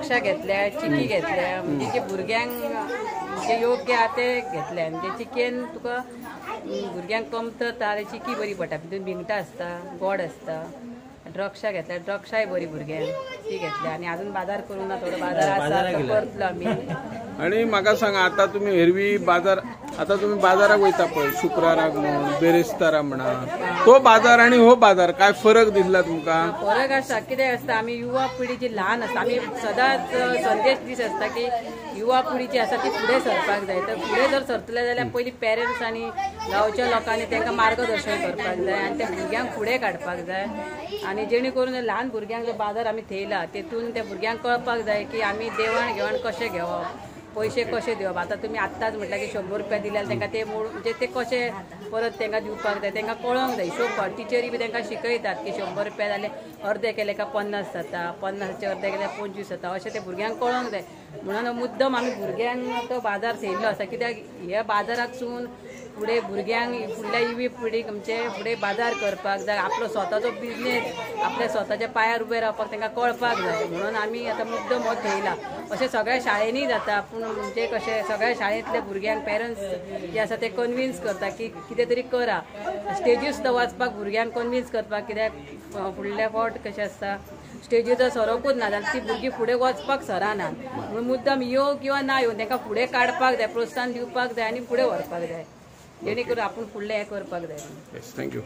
द्राक्षा घेतल्या, चिकी घेतल्या, म्हणजे जे भुरग्यांक जे योग्य आहा ते घेतल्या. म्हणजे चिकेन तुका भुरग्यांक कमतरता जाल्यार चिकी बरी पडटा, भितून भिंगटा आसता, गोड आसता. द्राक्षा घेतल्या, द्राक्षाय बरी भुरग्यांक ती घेतल्या. आणि अजून बाजार करून ना, थोडं बाजार आसा करतलो आमी. आणि म्हाका सांगा, आता तुम्ही एरवी बाजार, आता तुम्ही बाजाराक वयता पळय शुक्राराक म्हण, बेरेस्तारा म्हणा, तो बाजार आणि हो बाजार काय फरक दिसला तुमका? फरक आसा, कितें आसता, आमी युवा पिढी जी ल्हान आसता, आमी सदांच संदेश दीस आसता की युवा पिढी जी आसा ती फुडें सरपाक जाय. तर फुडें जर सरतले जाल्यार पयलीं पेरंट्स आनी गांवच्या लोकांनी तांकां मार्गदर्शन करपाक जाय आनी त्या भुरग्यांक फुडें काडपाक जाय. आनी जेणे करून ल्हान भुरग्यांक जो बाजार आमी थेयला तेतून त्या भुरग्यांक कळपाक जाय की आमी देवाण घेवाण कशें घेवप, पैसे कशे दिवप. आता तुम्ही आत्ताच म्हटलं की 100 रुपया दिल्यार तांकां ते म्हणजे ते कशे परत तांकां दिवपाक जाय, तांकां कळोंक जाय. हिशोब टिचरी बी तांकां शिकयतात की 100 रुपया जाले अर्दे केले काय 50 जाता, 50चे अर्दे केल्यार 25 जाता, अशें ते भुरग्यांक कळोंक जाय. म्हणून मुद्दम आमी भुरग्यांक तो बाजार थेयल्लो आसा. कित्याक ह्या बाजाराकसून फुडें भुरग्यांक फुडल्या युवी पिढीक आमचे फुडें बाजार करपाक जाय, आपलो स्वताचो बिजनेस आपल्या स्वताच्या पांयार उबे रावपाक तांकां कळपाक जाय. म्हणून आमी आतां मुद्दम हो थेयला. अशें सगळ्या शाळेंनी जाता, पूण म्हणजे कशें सगळ्या शाळेंतल्या भुरग्यांक पेरंट्स जे आसा ते कन्विन्स करता की कितें तरी करा. स्टेजीर सुद्दां वचपाक भुरग्यांक कन्विन्स करपाक, कित्याक फुडल्या फावट कशें आसता स्टेजीर जर सरकूच ना जाल्यार ती भुरगीं फुडें वचपाक सरानात. म्हणून मुद्दम यो किंवा ना यो तांकां फुडें काडपाक जाय, प्रोत्साहन दिवपाक जाय आनी फुडें व्हरपाक जाय, जेणे करून आपूण फुडलें हें करपाक जाय. थँक्यू.